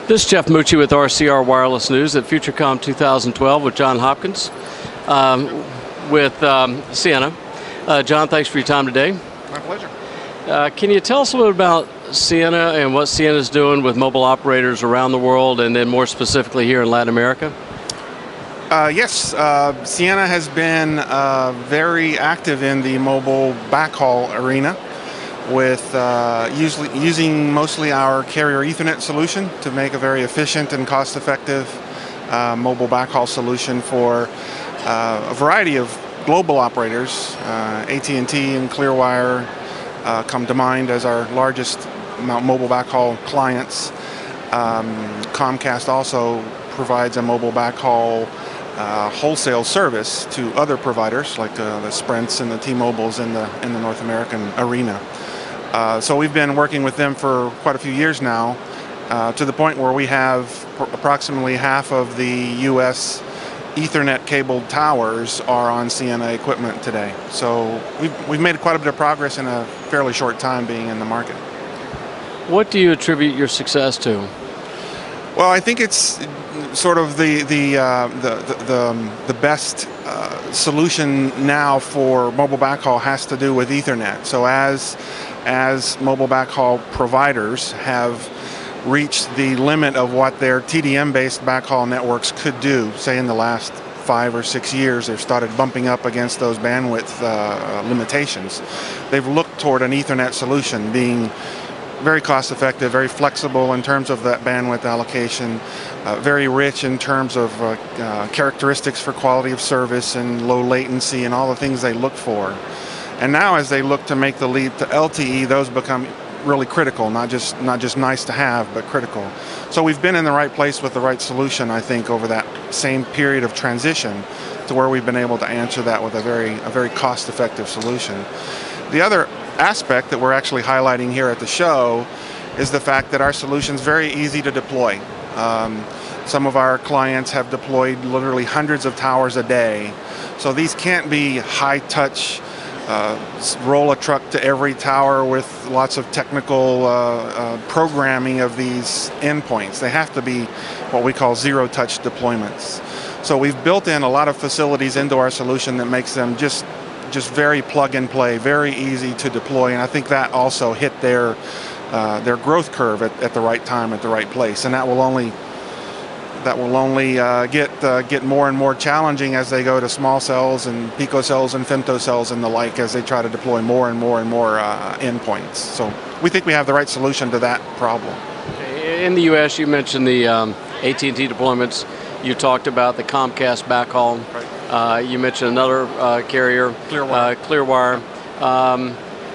This is Jeff Mucci with RCR Wireless News at Futurecom 2012 with John Hopkins with Ciena. John, thanks for your time today. My pleasure. Can you tell us a little about Ciena and what Ciena is doing with mobile operators around the world, and then more specifically here in Latin America? Yes, Ciena has been very active in the mobile backhaul arena, with using mostly our carrier Ethernet solution to make a very efficient and cost-effective mobile backhaul solution for a variety of global operators. AT&T and Clearwire come to mind as our largest mobile backhaul clients. Comcast also provides a mobile backhaul wholesale service to other providers like the Sprints and the T-Mobiles in the North American arena. So we've been working with them for quite a few years now, to the point where we have approximately half of the U.S. Ethernet cabled towers are on Ciena equipment today. So we've made quite a bit of progress in a fairly short time being in the market. What do you attribute your success to? Well, I think it's sort of the best solution now for mobile backhaul has to do with Ethernet. So as mobile backhaul providers have reached the limit of what their TDM-based backhaul networks could do, say in the last 5 or 6 years, they've started bumping up against those bandwidth limitations. They've looked toward an Ethernet solution being very cost-effective, very flexible in terms of that bandwidth allocation, very rich in terms of characteristics for quality of service and low latency and all the things they look for. And now, as they look to make the leap to LTE, those become really critical, not just nice to have, but critical. So we've been in the right place with the right solution, I think, over that same period of transition to where we've been able to answer that with a very cost-effective solution. The other aspect that we're actually highlighting here at the show is the fact that our solution is very easy to deploy. Some of our clients have deployed literally hundreds of towers a day. So these can't be high-touch, roll a truck to every tower with lots of technical programming of these endpoints. They have to be what we call zero-touch deployments. So we've built in a lot of facilities into our solution that makes them just very plug and play, very easy to deploy, and I think that also hit their growth curve at the right time, at the right place, and that will only get more and more challenging as they go to small cells and picocells and femtocells and the like, as they try to deploy more and more endpoints. So we think we have the right solution to that problem. In the U.S., you mentioned the AT&T deployments. You talked about the Comcast backhaul. Right. You mentioned another carrier, Clearwire.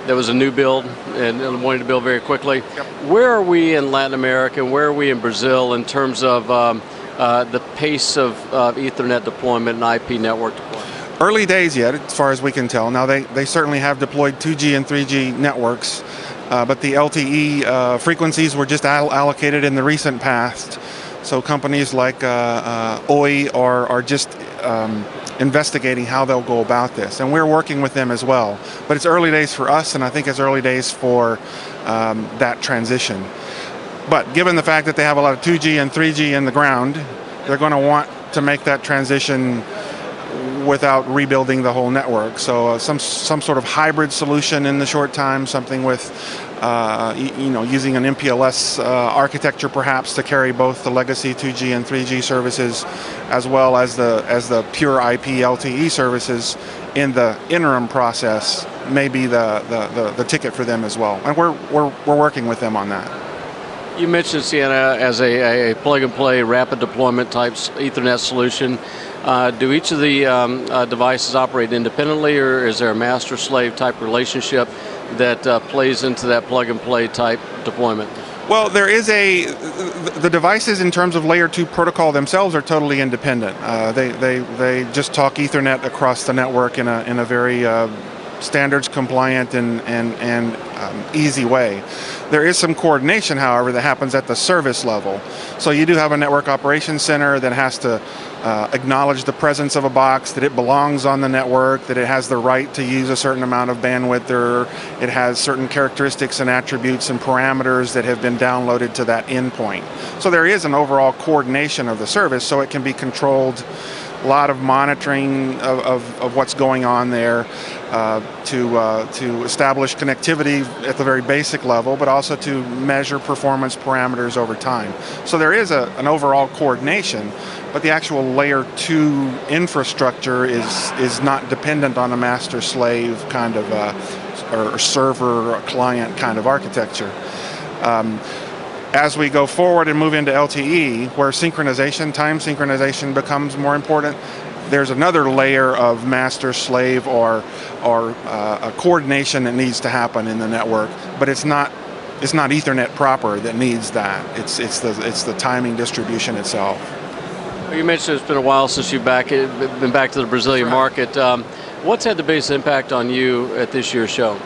There was a new build and wanted to build very quickly. Yep. Where are we in Latin America, and where are we in Brazil in terms of the pace of Ethernet deployment and IP network deployment? Early days yet, as far as we can tell. Now, they certainly have deployed 2G and 3G networks, but the LTE frequencies were just allocated in the recent past. So companies like Oi are just investigating how they'll go about this, and we're working with them as well. But it's early days for us, and I think it's early days for that transition. But given the fact that they have a lot of 2G and 3G in the ground, they're going to want to make that transition without rebuilding the whole network. So some sort of hybrid solution in the short time, something with using an MPLS architecture perhaps to carry both the legacy 2G and 3G services as well as the pure IP LTE services in the interim process may be the ticket for them as well. And we're working with them on that. You mentioned Ciena as a plug-and-play, rapid deployment type Ethernet solution. Do each of the devices operate independently, or is there a master-slave type relationship that plays into that plug-and-play type deployment? Well, there is the devices in terms of layer 2 protocol themselves are totally independent. They just talk Ethernet across the network in a very standards compliant and easy way. There is some coordination, however, that happens at the service level. So you do have a network operations center that has to acknowledge the presence of a box, that it belongs on the network, that it has the right to use a certain amount of bandwidth, or it has certain characteristics and attributes and parameters that have been downloaded to that endpoint. So there is an overall coordination of the service, so it can be controlled. A lot of monitoring of what's going on there to establish connectivity at the very basic level, but also to measure performance parameters over time. So there is an overall coordination, but the actual layer 2 infrastructure is not dependent on a master-slave kind of or server or client kind of architecture. As we go forward and move into LTE, where synchronization, time synchronization becomes more important, there's another layer of master-slave or a coordination that needs to happen in the network, but it's not Ethernet proper that needs that. It's the timing distribution itself. You mentioned it's been a while since you've been back to the Brazilian market. What's had the biggest impact on you at this year's show?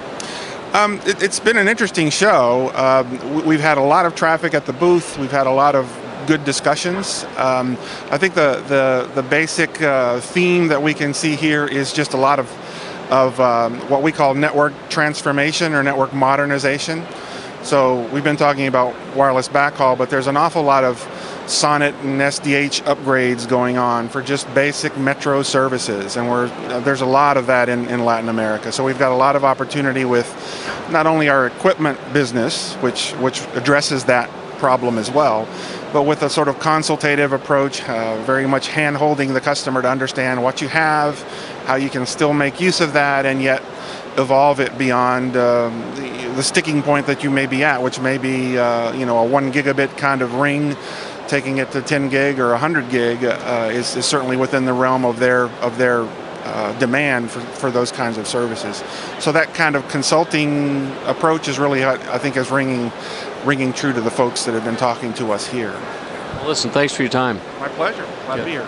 It's been an interesting show. We've had a lot of traffic at the booth. We've had a lot of good discussions. I think the basic theme that we can see here is just a lot of what we call network transformation or network modernization. So we've been talking about wireless backhaul, but there's an awful lot of SONET and SDH upgrades going on for just basic metro services, and there's a lot of that in Latin America. So we've got a lot of opportunity with not only our equipment business, which addresses that problem as well, but with a sort of consultative approach, very much hand-holding the customer to understand what you have, how you can still make use of that, and yet evolve it beyond the sticking point that you may be at, which may be a 1 gigabit kind of ring. Taking it to 10 gig or 100 gig is certainly within the realm of their demand for those kinds of services. So that kind of consulting approach is really, I think, is ringing true to the folks that have been talking to us here. Well, listen, thanks for your time. My pleasure. Glad to be here.